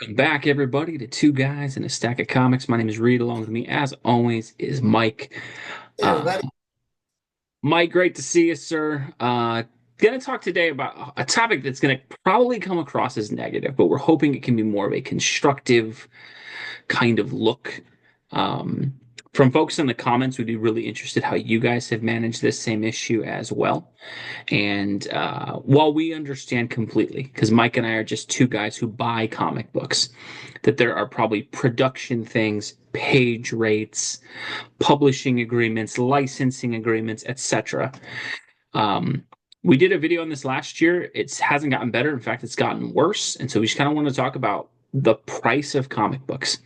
Welcome back, everybody, to Two Guys and a Stack of Comics. My name is Reed. Along with me, as always, is Mike. Hey, Uh, everybody. Mike, great to see you, sir. Going to talk today about a topic that's going to probably come across as negative, but we're hoping it can be more of a constructive kind of look. Um, from folks in the comments, we'd be really interested how you guys have managed this same issue as well. And while we understand completely, because Mike and I are just two guys who buy comic books, that there are probably production things, page rates, publishing agreements, licensing agreements, etc. Um, we did a video on this last year. It hasn't gotten better. In fact, it's gotten worse. And so we just kind of want to talk about the price of comic books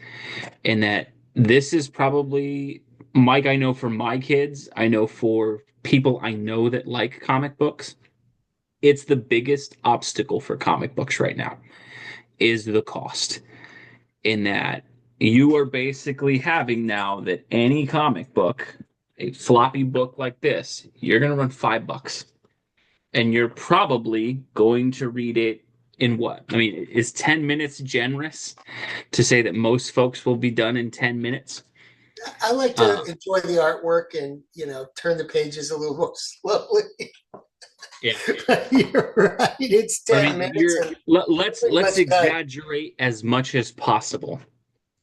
and that this is probably, Mike, I know for my kids, I know for people I know that like comic books, it's the biggest obstacle for comic books right now is the cost. In that you are basically having now that any comic book, a floppy book like this, you're going to run $5. And you're probably going to read it in what? I mean, is 10 minutes generous to say that most folks will be done in 10 minutes? I like to Uh, enjoy the artwork and turn the pages a little more slowly. yeah. You're right. It's I 10 mean, minutes and pretty let's much cut. exaggerate as much as possible.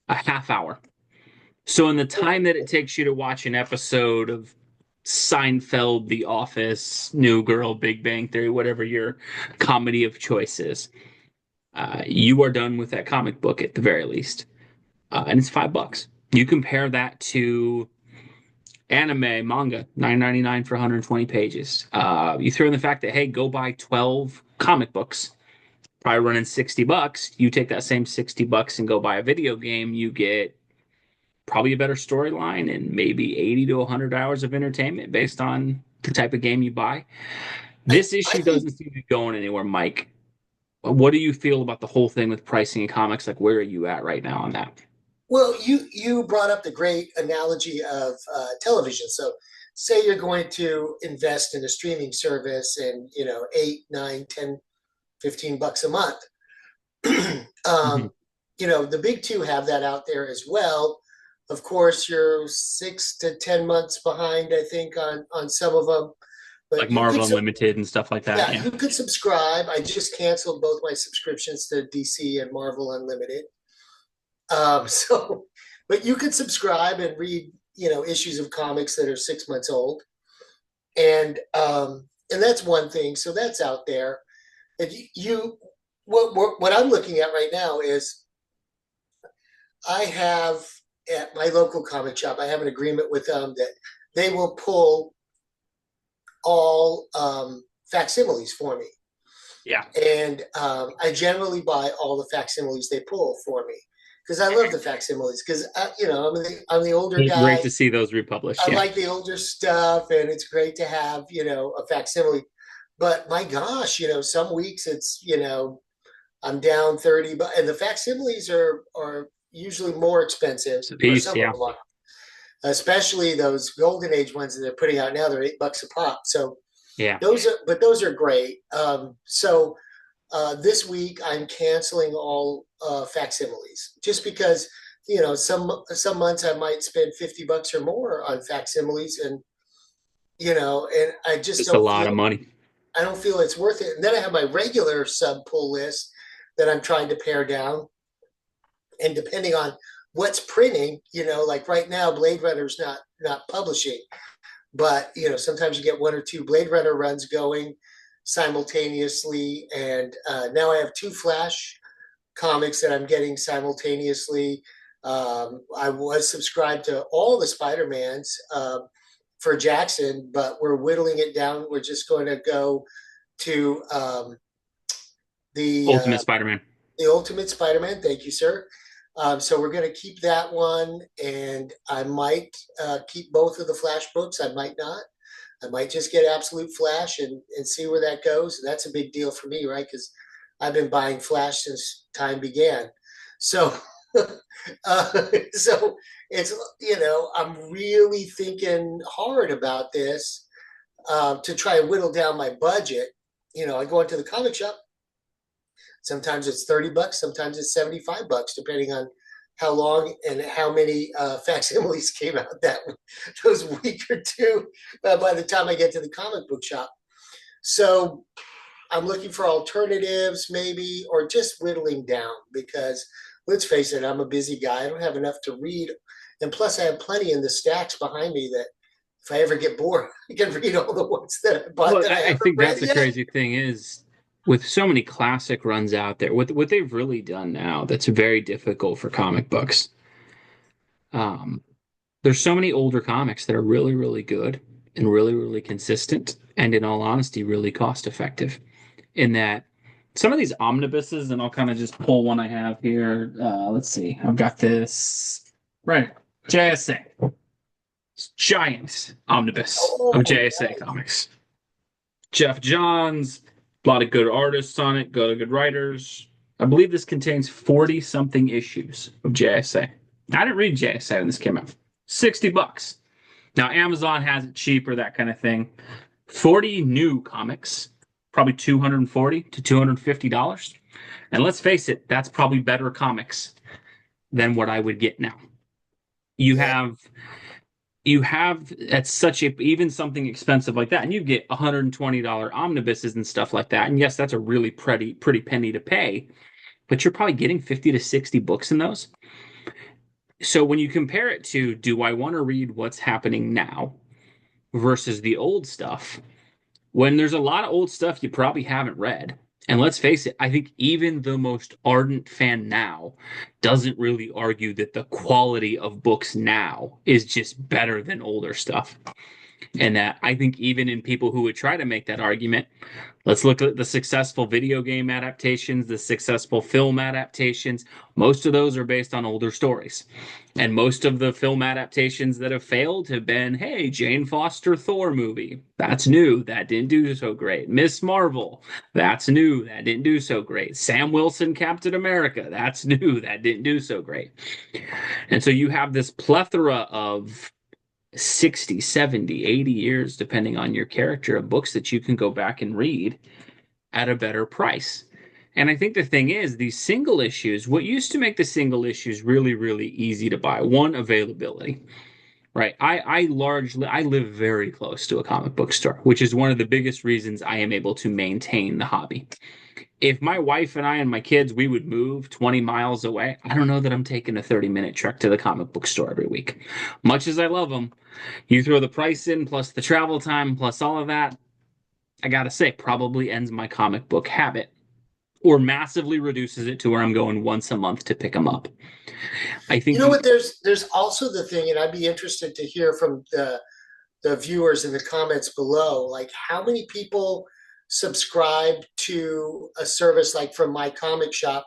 A half hour. So in the time that it takes you to watch an episode of Seinfeld, The Office, New Girl, Big Bang Theory, whatever your comedy of choice is, you are done with that comic book at the very least, and it's $5. You compare that to anime, manga, 9.99 for 120 pages. You throw in the fact that hey, go buy 12 comic books, probably running $60. You take that same $60 and go buy a video game, you get probably a better storyline and maybe 80 to 100 hours of entertainment based on the type of game you buy. I, This I issue think, doesn't seem to be going anywhere, Mike. What do you feel about the whole thing with pricing in comics? Like, where are you at right now on that? well, you brought up the great analogy of television. So, say you're going to invest in a streaming service and, 8, 9, 10, $15 a month. Mhm. um, the big two have that out there as well. Of course, you're 6 to 10 months behind, I think, on some of them. Like But you could, Marvel Unlimited and stuff like that. yeah, Yeah. you could subscribe. I just canceled both my subscriptions to DC and Marvel Unlimited. So, but you could subscribe and read, issues of comics that are 6 months old, and that's one thing. So that's out there. And what I'm looking at right now is I have at my local comic shop, I have an agreement with them that they will pull all facsimiles for me. Yeah. And I generally buy all the facsimiles they pull for me because I love the facsimiles because, I'm the older Great guy. to see those republished. I Yeah. like the older stuff and it's great to have, a facsimile. But my gosh, some weeks it's, I'm down 30, but and the facsimiles are usually more expensive, It's a or piece. some of Yeah. them are, especially those golden age ones that they're putting out now. They're $8 a pop. So Yeah. those are great. So this week I'm canceling all facsimiles just because some months I might spend $50 or more on facsimiles, and I just Just a don't lot feel of money. it's worth it. And then I have my regular sub pull list that I'm trying to pare down. And depending on what's printing, like right now, Blade Runner's not publishing, but sometimes you get one or two Blade Runner runs going simultaneously. And now I have two Flash comics that I'm getting simultaneously. I was subscribed to all the Spider-Mans for Jackson, but we're whittling it down. We're just going to go to the Ultimate Spider-Man. the Ultimate Spider-Man. Thank you, sir. So we're going to keep that one, and I might keep both of the Flash books. I might not. I might just get Absolute Flash and see where that goes. That's a big deal for me, right? Because I've been buying Flash since time began. So, so it's I'm really thinking hard about this to try and whittle down my budget. I go into the comic shop. Sometimes it's $30, sometimes it's $75, depending on how long and how many facsimiles came out that those week or two by the time I get to the comic book shop. So I'm looking for alternatives, maybe, or just whittling down because let's face it, I'm a busy guy. I don't have enough to read. And plus, I have plenty in the stacks behind me that if I ever get bored, I can read all the ones that I bought Well, that I I haven't think read that's the yet. crazy thing is with so many classic runs out there, what they've really done now that's very difficult for comic books. Um, there's so many older comics that are really, really good and really, really consistent, and in all honesty, really cost effective. In that some of these omnibuses, and I'll kind of just pull one I have here. Let's see, I've got this right, JSA, giant omnibus of Oh, JSA comics. Jeff Johns, a lot of good artists on it, good writers. I believe this contains 40 something issues of JSA. I didn't read JSA when this came out. $60. Now Amazon has it cheaper, that kind of thing. 40 new comics, probably 240 to $250. And let's face it, that's probably better comics than what I would get now. You yeah. have you have at such a even something expensive like that, and you get $120 omnibuses and stuff like that. And yes, that's a really pretty penny to pay, but you're probably getting 50 to 60 books in those. So when you compare it to do I want to read what's happening now versus the old stuff, when there's a lot of old stuff you probably haven't read. And let's face it, I think even the most ardent fan now doesn't really argue that the quality of books now is just better than older stuff. And that I think even in people who would try to make that argument, let's look at the successful video game adaptations, the successful film adaptations. Most of those are based on older stories. And most of the film adaptations that have failed have been, hey, Jane Foster Thor movie. That's new. That didn't do so great. Miss Marvel. That's new. That didn't do so great. Sam Wilson Captain America. That's new. That didn't do so great. And so you have this plethora of 60, 70, 80 years, depending on your character, of books that you can go back and read at a better price. And I think the thing is, these single issues, what used to make the single issues really, really easy to buy, one, availability, right? I live very close to a comic book store, which is one of the biggest reasons I am able to maintain the hobby. If my wife and I and my kids, we would move 20 miles away, I don't know that I'm taking a 30-minute trek to the comic book store every week. Much as I love them, you throw the price in, plus the travel time, plus all of that, I gotta say, probably ends my comic book habit or massively reduces it to where I'm going once a month to pick them up. I You think know the what? There's also the thing, and I'd be interested to hear from the viewers in the comments below, like how many people subscribe to a service like from my comic shop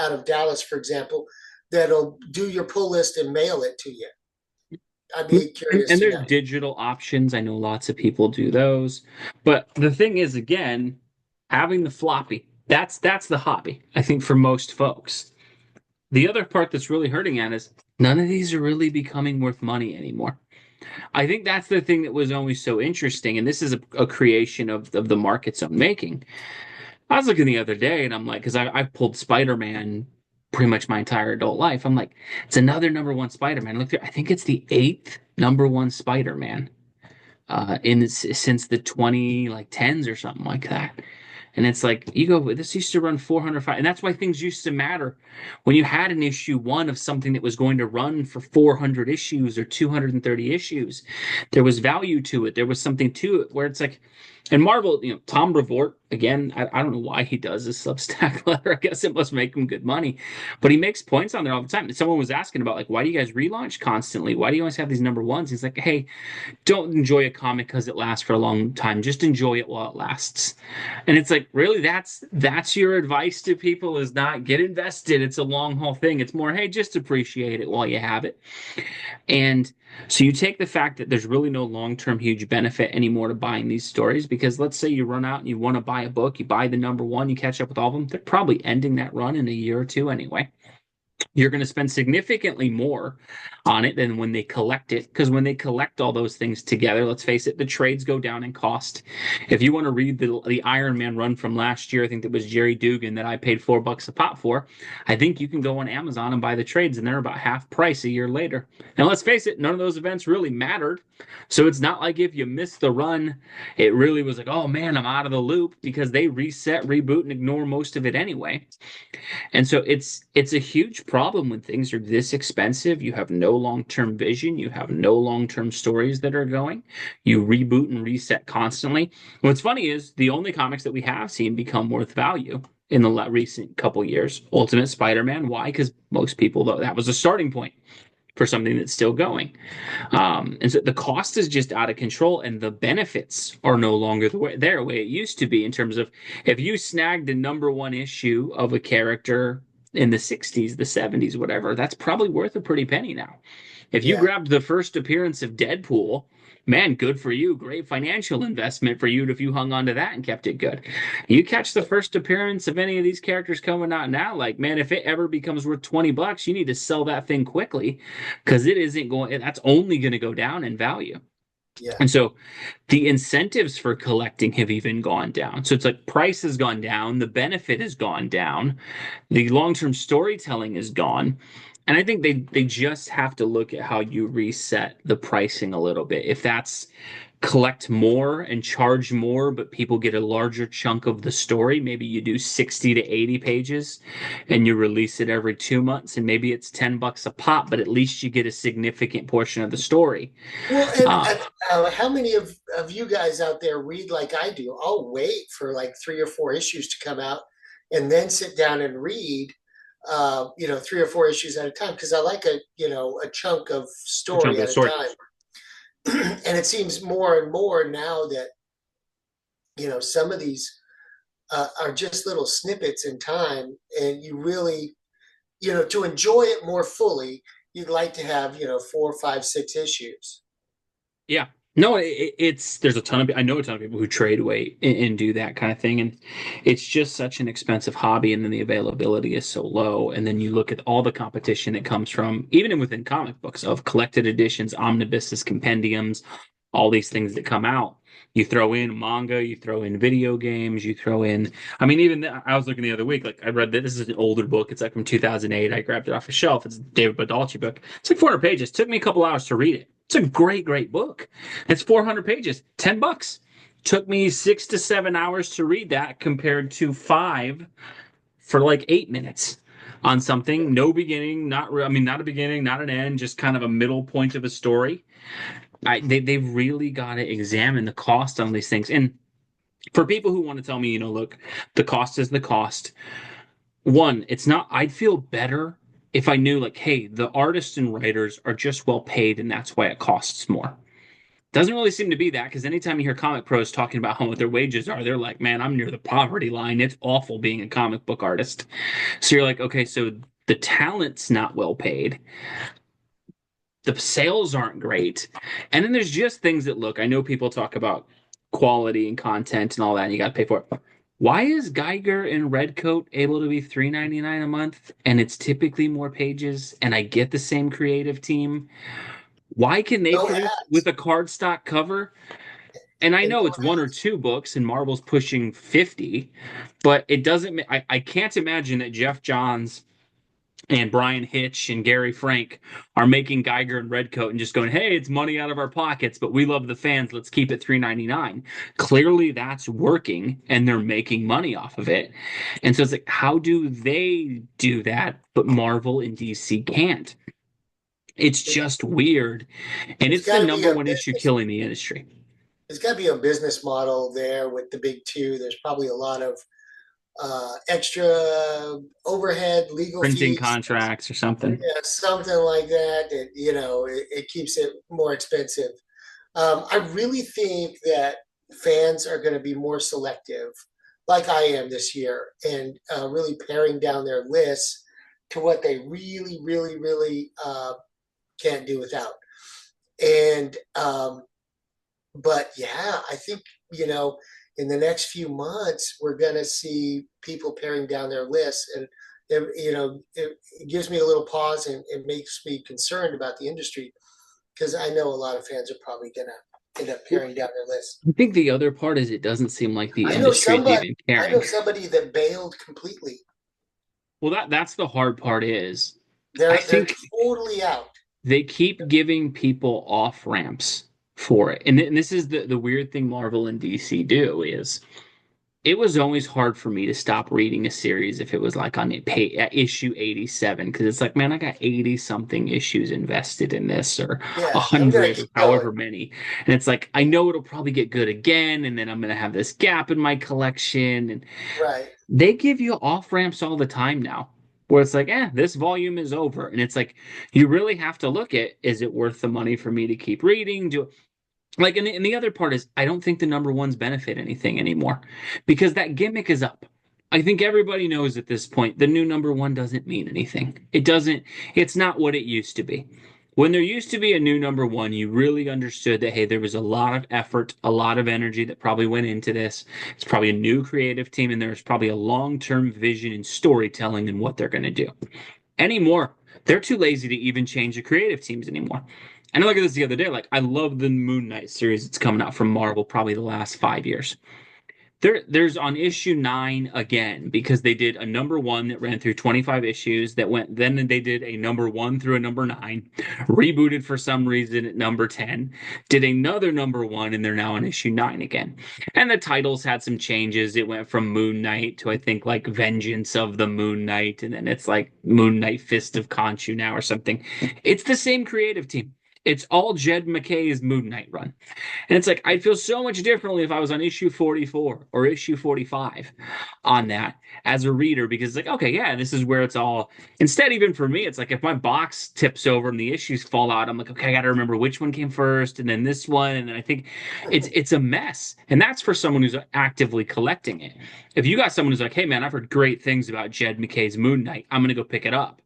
out of Dallas, for example, that'll do your pull list and mail it to you. I'd be curious and to there's know. digital options. I know lots of people do those. But the thing is, again, having the floppy, that's the hobby, I think, for most folks. The other part that's really hurting at is none of these are really becoming worth money anymore. I think that's the thing that was always so interesting, and this is a creation of the market's own making. I was looking the other day, and I'm like, because I've pulled Spider-Man pretty much my entire adult life. I'm like, it's another number one Spider-Man. Look, I think it's the eighth number one Spider-Man in since the 20 like tens or something like that. And it's like you go, this used to run 405, and that's why things used to matter. When you had an issue one of something that was going to run for 400 issues or 230 issues, there was value to it. There was something to it where it's like, and Marvel, Tom Brevoort, again, I don't know why he does this Substack letter. I guess it must make him good money, but he makes points on there all the time. Someone was asking about, like, why do you guys relaunch constantly? Why do you always have these number ones? He's like, hey, don't enjoy a comic because it lasts for a long time. Just enjoy it while it lasts. And it's like, really, that's your advice to people is not get invested. It's a long haul thing. It's more, hey, just appreciate it while you have it. And so you take the fact that there's really no long-term huge benefit anymore to buying these stories because let's say you run out and you want to buy a book, you buy the number one, you catch up with all of them. They're probably ending that run in a year or two anyway. You're going to spend significantly more on it than when they collect it. Because when they collect all those things together, let's face it, the trades go down in cost. If you want to read the Iron Man run from last year, I think that was Jerry Dugan that I paid $4 a pop for. I think you can go on Amazon and buy the trades, and they're about half price a year later. And let's face it, none of those events really mattered. So it's not like if you missed the run, it really was like, oh man, I'm out of the loop because they reset, reboot, and ignore most of it anyway. And so it's a huge problem when things are this expensive. You have no long-term vision, you have no long-term stories that are going. You reboot and reset constantly. What's funny is the only comics that we have seen become worth value in the recent couple years. Ultimate Spider-Man. Why? Because most people thought that was a starting point for something that's still going. And so the cost is just out of control, and the benefits are no longer the way it used to be. In terms of if you snagged a number one issue of a character in the 60s, the 70s, whatever, that's probably worth a pretty penny now. If you Yeah, grabbed the first appearance of Deadpool, man, good for you. Great financial investment for you if you hung on to that and kept it good. You catch the first appearance of any of these characters coming out now, like, man, if it ever becomes worth $20, you need to sell that thing quickly because it isn't going, that's only going to go down in value. yeah. And so the incentives for collecting have even gone down. So it's like price has gone down, the benefit has gone down, the long-term storytelling is gone. And I think they just have to look at how you reset the pricing a little bit. If that's collect more and charge more, but people get a larger chunk of the story, maybe you do 60 to 80 pages and you release it every 2 months, and maybe it's $10 a pop, but at least you get a significant portion of the story. Well, and Uh, how many of you guys out there read like I do? I'll wait for like 3 or 4 issues to come out and then sit down and read, 3 or 4 issues at a time because I like a chunk of a chunk story of the at a story. time. And it seems more and more now that, some of these are just little snippets in time and you really, to enjoy it more fully, you'd like to have, 4, 5, 6 issues. Yeah. No, it's there's a ton of I know a ton of people who trade away and do that kind of thing, and it's just such an expensive hobby, and then the availability is so low, and then you look at all the competition that comes from even within comic books of collected editions, omnibuses, compendiums, all these things that come out. You throw in manga, you throw in video games, you throw in. I mean, I was looking the other week. Like I read that this is an older book. It's like from 2008. I grabbed it off a shelf. It's a David Baldacci book. It's like 400 pages. It took me a couple hours to read it. It's a great, great book. It's 400 pages, $10. Took me 6 to 7 hours to read that compared to five for like 8 minutes on something. No beginning, I mean, not a beginning, not an end, just kind of a middle point of a story. They've really got to examine the cost on these things. And for people who want to tell me, look, the cost is the cost. One, it's not, I'd feel better if I knew, like, hey, the artists and writers are just well paid and that's why it costs more. Doesn't really seem to be that because anytime you hear comic pros talking about how what their wages are, they're like, man, I'm near the poverty line. It's awful being a comic book artist. So you're like, okay, so the talent's not well paid. The sales aren't great. And then there's just things that look, I know people talk about quality and content and all that, and you got to pay for it. Why is Geiger and Redcoat able to be $3.99 a month and it's typically more pages and I get the same creative team? Why can they No produce with ads a cardstock cover? And I and know no it's one or ads. two books and Marvel's pushing 50, but it doesn't, I can't imagine that Jeff Johns and Brian Hitch and Gary Frank are making Geiger and Redcoat and just going, "Hey, it's money out of our pockets, but we love the fans. Let's keep it 3.99." Clearly, that's working, and they're making money off of it. And so it's like, how do they do that, but Marvel and DC can't? It's It, just weird, and it's it's the got to be number a one issue business. killing the industry. There's got to be a business model there with the big two. There's probably a lot of extra overhead, legal Printing fees, contracts or something. yeah, something like that. That it keeps it more expensive. I really think that fans are going to be more selective, like I am this year, and really paring down their lists to what they really, really, really can't do without. And but yeah, I think you know in the next few months we're going to see people paring down their lists, and it gives me a little pause, and it makes me concerned about the industry because I know a lot of fans are probably gonna end up paring down their list. I think the other part is it doesn't seem like the I know industry is somebody. even I know caring. somebody that bailed completely. Well, that's the hard part is I They're think totally out. they keep giving people off ramps for it. And this is the weird thing Marvel and DC do is it was always hard for me to stop reading a series if it was like on issue 87 because it's like, man, I got 80 something issues invested in this or Yeah, I'm gonna 100 or keep going. however many. And it's like, I know it'll probably get good again. And then I'm going to have this gap in my collection. And Right. they give you off ramps all the time now where it's like, this volume is over. And it's like, you really have to look at, is it worth the money for me to keep reading? Like, and the other part is, I don't think the number ones benefit anything anymore because that gimmick is up. I think everybody knows at this point the new number one doesn't mean anything. It doesn't, it's not what it used to be. When there used to be a new number one, you really understood that, hey, there was a lot of effort, a lot of energy that probably went into this. It's probably a new creative team, and there's probably a long-term vision and storytelling in what they're going to do. Anymore, they're too lazy to even change the creative teams anymore. And I look at this the other day, like I love the Moonnight series that's coming out from Marvel, probably the last 5 years. There's on issue 9 again because they did a number one that ran through 25 issues that went, then they did a number one through a number 9, rebooted for some reason at number 10, did another number one, and they're now on issue 9 again. And the titles had some changes. It went from Moon Knight to I think like Vengeance of the Moon Knight, and then it's like Moon Knight Fist of Khonshu now or something. It's the same creative team. It's all Jed McKay's Moon Knight run. And it's like, I'd feel so much differently if I was on issue 44 or issue 45 on that as a reader, because it's like, okay, yeah, this is where it's all. Instead, even for me, it's like if my box tips over and the issues fall out, I'm like, okay, I got to remember which one came first and then this one. And then I think it's a mess. And that's for someone who's actively collecting it. If you got someone who's like, hey, man, I've heard great things about Jed McKay's Moon Knight, I'm going to go pick it up.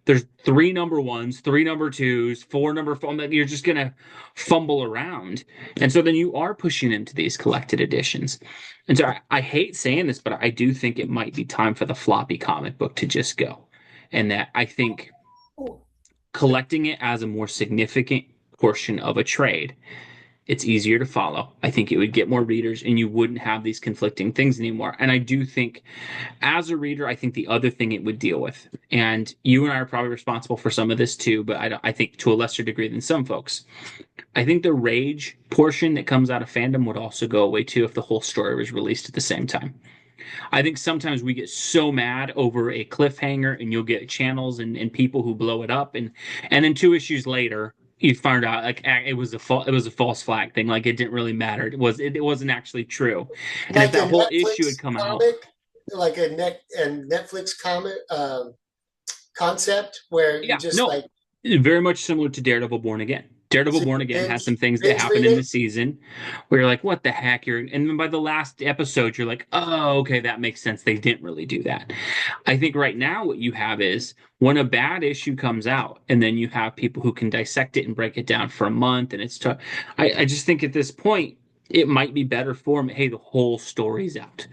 There's three number ones, three number twos, four number four. You're just gonna fumble around, and so then you are pushing into these collected editions. And so I hate saying this, but I do think it might be time for the floppy comic book to just go, and that I think collecting it as a more significant portion of a trade, it's easier to follow. I think it would get more readers and you wouldn't have these conflicting things anymore. And I do think as a reader, I think the other thing it would deal with, and you and I are probably responsible for some of this too, but I think to a lesser degree than some folks. I think the rage portion that comes out of fandom would also go away too if the whole story was released at the same time. I think sometimes we get so mad over a cliffhanger and you'll get channels and people who blow it up and then 2 issues later you find out like it was a false flag thing, like it didn't really matter, it wasn't actually true. And if Like a that whole issue Netflix had come out, comic, like a Netflix comic concept where you yeah, just no, like very much similar to Daredevil Born Again. Daredevil so Born you Again has some things that binge happen read in the it. season where you're like, what the heck? And then by the last episode, you're like, oh, okay, that makes sense. They didn't really do that. I think right now what you have is when a bad issue comes out, and then you have people who can dissect it and break it down for a month, and it's tough. I just think at this point, it might be better for them. Hey, the whole story's out.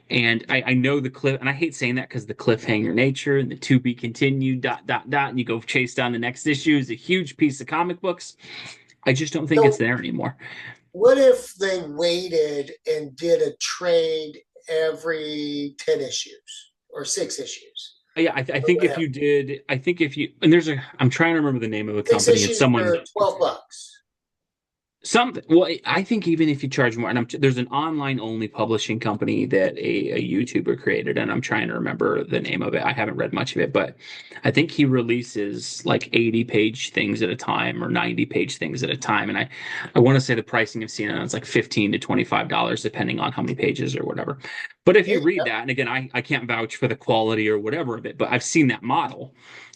And I know the cliff, and I hate saying that because the cliffhanger nature and the to be continued, dot, dot, dot, and you go chase down the next issue is a huge piece of comic books. I just don't think it's So there anymore. what if they waited and did a trade every 10 issues or 6 issues Yeah, I or think if whatever? you did, I think if you, and I'm trying to remember the name of a Six company, and issues someone, for $12. something. Well, I think even if you charge more, and there's an online only publishing company that a YouTuber created, and I'm trying to remember the name of it. I haven't read much of it, but I think he releases like 80-page things at a time or 90-page things at a time. And I want to say the pricing of CNN is like $15 to $25, depending on how many pages or whatever. But if There you you read go. that, and again, I can't vouch for the quality or whatever of it, but I've seen that model,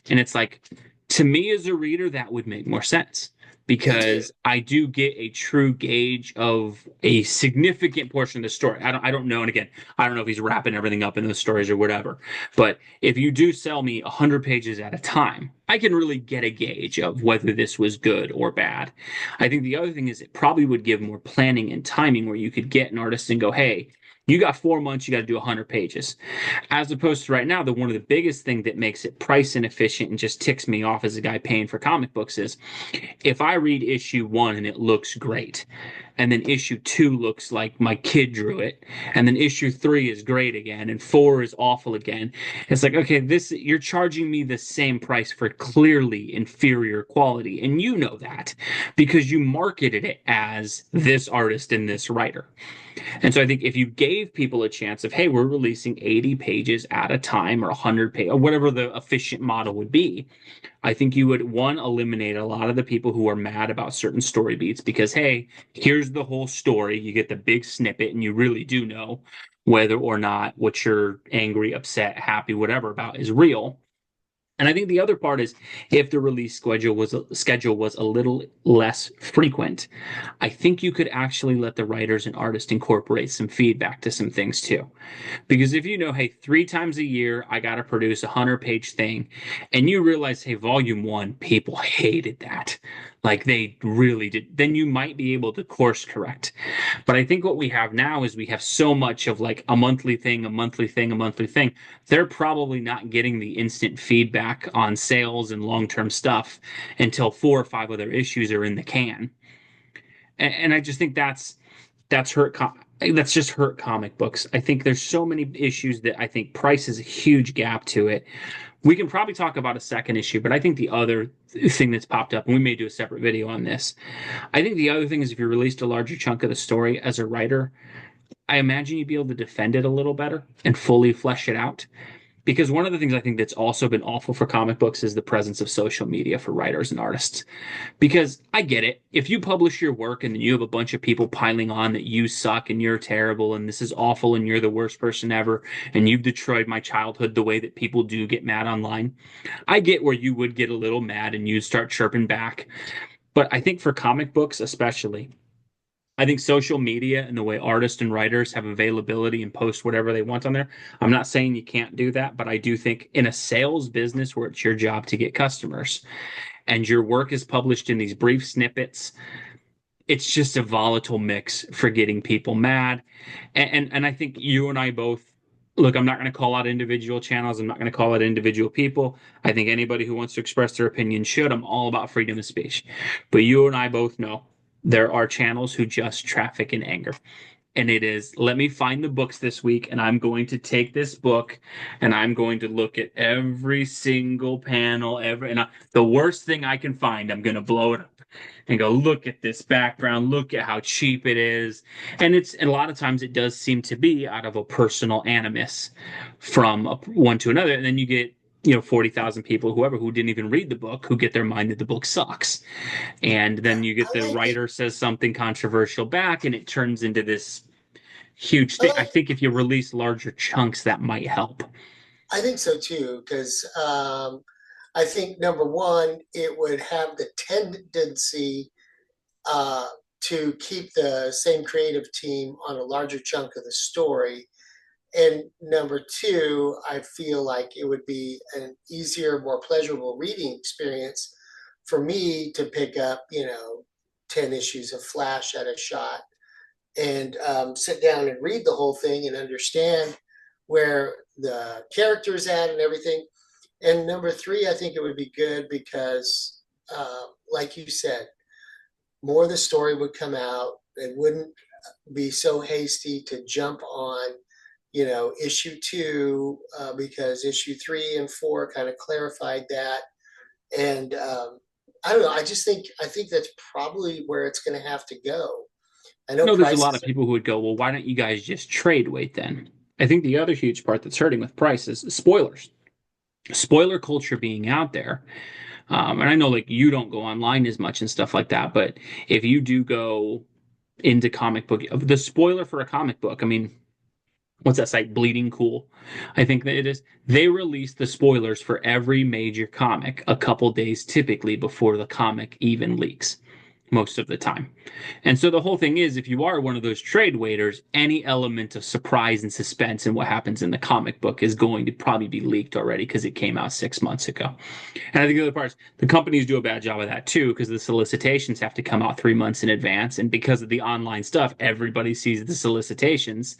and it's like to me as a reader, that would make more sense Me too. because I do get a true gauge of a significant portion of the story. I don't know. And again, I don't know if he's wrapping everything up into the stories or whatever. But if you do sell me 100 pages at a time, I can really get a gauge of whether this was good or bad. I think the other thing is it probably would give more planning and timing where you could get an artist and go, hey, You got 4 months, you got to do 100 pages. As opposed to right now, the one of the biggest thing that makes it price inefficient and just ticks me off as a guy paying for comic books is if I read issue 1 and it looks great, and then issue 2 looks like my kid drew it, and then issue 3 is great again, and 4 is awful again. It's like, okay, this you're charging me the same price for clearly inferior quality, and you know that because you marketed it as this artist and this writer. And so I think if you gave people a chance of, hey, we're releasing 80 pages at a time or 100 pages or whatever the efficient model would be, I think you would, one, eliminate a lot of the people who are mad about certain story beats because, hey, here's the whole story. You get the big snippet and you really do know whether or not what you're angry, upset, happy, whatever about is real. And I think the other part is if the release schedule was a little less frequent, I think you could actually let the writers and artists incorporate some feedback to some things too. Because if you know, hey, 3 times a year I got to produce a 100-page thing, and you realize, hey, volume 1, people hated that. Like they really did, then you might be able to course correct. But I think what we have now is we have so much of like a monthly thing, a monthly thing, a monthly thing. They're probably not getting the instant feedback on sales and long-term stuff until 4 or 5 other issues are in the can. And I just think that's hurt. That's just hurt comic books. I think there's so many issues that I think price is a huge gap to it. We can probably talk about a second issue, but I think the other thing that's popped up, and we may do a separate video on this. I think the other thing is if you released a larger chunk of the story as a writer, I imagine you'd be able to defend it a little better and fully flesh it out. Because one of the things I think that's also been awful for comic books is the presence of social media for writers and artists. Because I get it. If you publish your work and then you have a bunch of people piling on that you suck and you're terrible and this is awful and you're the worst person ever and you've destroyed my childhood the way that people do get mad online, I get where you would get a little mad and you'd start chirping back. But I think for comic books, especially, I think social media and the way artists and writers have availability and post whatever they want on there. I'm not saying you can't do that, but I do think in a sales business where it's your job to get customers and your work is published in these brief snippets, it's just a volatile mix for getting people mad. And I think you and I both look, I'm not going to call out individual channels. I'm not going to call out individual people. I think anybody who wants to express their opinion should. I'm all about freedom of speech. But you and I both know there are channels who just traffic in anger. And it is, let me find the books this week, and I'm going to take this book and I'm going to look at every single panel, the worst thing I can find, I'm going to blow it up and go, look at this background, look at how cheap it is. And a lot of times it does seem to be out of a personal animus from one to another. And then you get, 40,000 people, whoever, who didn't even read the book, who get their mind that the book sucks. And then you get I the like it. writer says something controversial back, and it turns into this huge I thing. I like. think if you release larger chunks, that might help. I think so too, because I think number one, it would have the tendency uh, to keep the same creative team on a larger chunk of the story. And number two, I feel like it would be an easier, more pleasurable reading experience for me to pick up, 10 issues of Flash at a shot and sit down and read the whole thing and understand where the character's at and everything. And number three, I think it would be good because, like you said, more of the story would come out. It wouldn't be so hasty to jump on, issue 2 because issue 3 and 4 kind of clarified that. And I don't know. I think that's probably where it's going to have to go. I I know know there's a lot of prices. people who would go, well, why don't you guys just trade weight then? I think the other huge part that's hurting with price is spoilers. Spoiler culture being out there. And I know like you don't go online as much and stuff like that, but if you do go into comic book, the spoiler for a comic book, I mean, what's that site? Bleeding Cool. I think that it is. They release the spoilers for every major comic a couple days typically before the comic even leaks. most of the time. And so the whole thing is, if you are one of those trade waiters, any element of surprise and suspense in what happens in the comic book is going to probably be leaked already because it came out 6 months ago. And I think the other part is the companies do a bad job of that too, because the solicitations have to come out 3 months in advance. And because of the online stuff, everybody sees the solicitations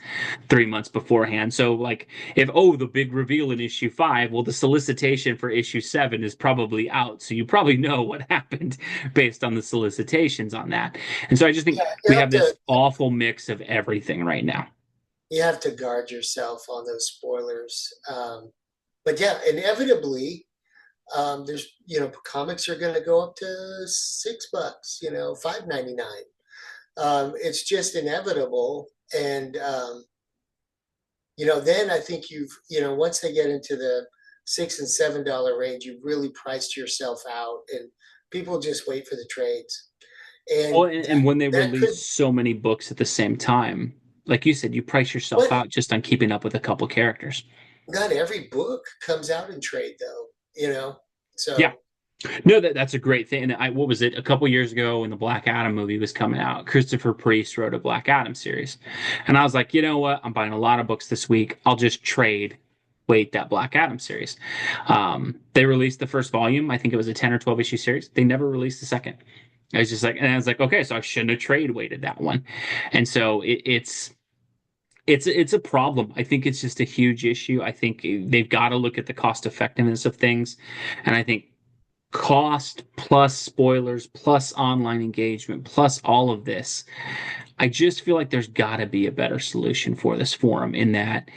3 months beforehand. So, like, if, oh, the big reveal in issue five, well, the solicitation for issue seven is probably out. So you probably know what happened based on the solicitations on that. And so I just think Yeah, you we have have this to awful mix of everything right now. you have to guard yourself on those spoilers. But yeah, inevitably, there's comics are going to go up to $6, 5.99. It's just inevitable, and then I think once they get into the $6 and $7 range, you've really priced yourself out, and people just wait for the trades, Well, and and when they that release could. so many books at the same time, like you said, you price yourself But out just on keeping up with a couple characters. not every book comes out in trade, though. Yeah. So No, that's a great thing. And what was it? A couple years ago when the Black Adam movie was coming out, Christopher Priest wrote a Black Adam series. And I was like, you know what? I'm buying a lot of books this week. I'll just trade, wait, that Black Adam series. They released the first volume. I think it was a 10 or 12 issue series. They never released the second. I was just like, and I was like, okay, so I shouldn't have trade weighted that one. And so it's a problem. I think it's just a huge issue. I think they've got to look at the cost effectiveness of things. And I think cost plus spoilers plus online engagement plus all of this, I just feel like there's got to be a better solution for this forum in that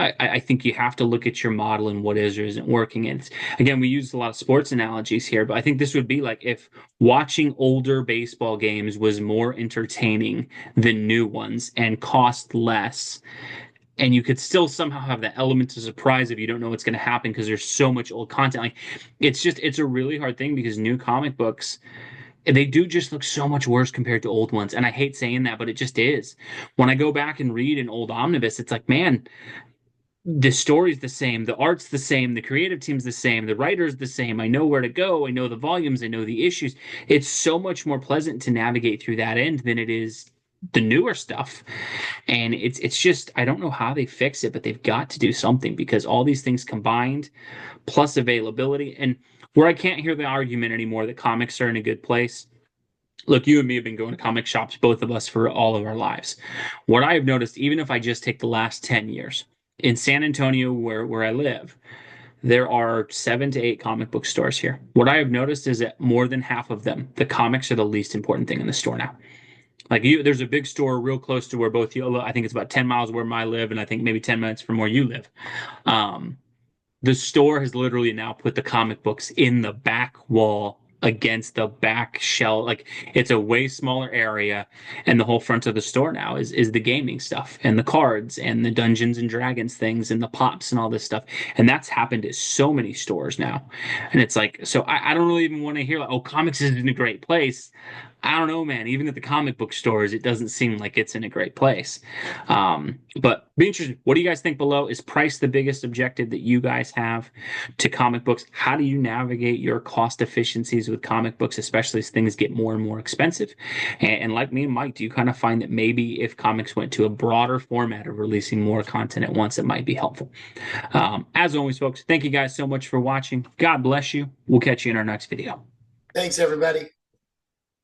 I think you have to look at your model and what is or isn't working. And again, we use a lot of sports analogies here, but I think this would be like if watching older baseball games was more entertaining than new ones and cost less, and you could still somehow have that element of surprise if you don't know what's going to happen because there's so much old content. Like it's a really hard thing because new comic books, they do just look so much worse compared to old ones. And I hate saying that, but it just is. When I go back and read an old omnibus, it's like, man, the story's the same, the art's the same, the creative team's the same, the writer's the same. I know where to go, I know the volumes, I know the issues. It's so much more pleasant to navigate through that end than it is the newer stuff. And it's just I don't know how they fix it, but they've got to do something because all these things combined, plus availability, and where I can't hear the argument anymore that comics are in a good place. Look, you and me have been going to comic shops, both of us, for all of our lives. What I have noticed, even if I just take the last 10 years, in San Antonio, where I live, there are 7 to 8 comic book stores here. What I have noticed is that more than half of them, the comics are the least important thing in the store now. Like there's a big store real close to where both you. I think it's about 10 miles where I live, and I think maybe 10 minutes from where you live. Um, the store has literally now put the comic books in the back wall against the back shelf. Like it's a way smaller area, and the whole front of the store now is the gaming stuff and the cards and the Dungeons and Dragons things and the pops and all this stuff. And that's happened at so many stores now. And it's like, so I don't really even want to hear like, oh, comics is in a great place. I don't know, man. Even at the comic book stores, it doesn't seem like it's in a great place. But be interested. What do you guys think below? Is price the biggest objective that you guys have to comic books? How do you navigate your cost efficiencies with comic books, especially as things get more and more expensive? And like me and Mike, do you kind of find that maybe if comics went to a broader format of releasing more content at once, it might be helpful? As always, folks, thank you guys so much for watching. God bless you. We'll catch you in our next video. thanks, everybody.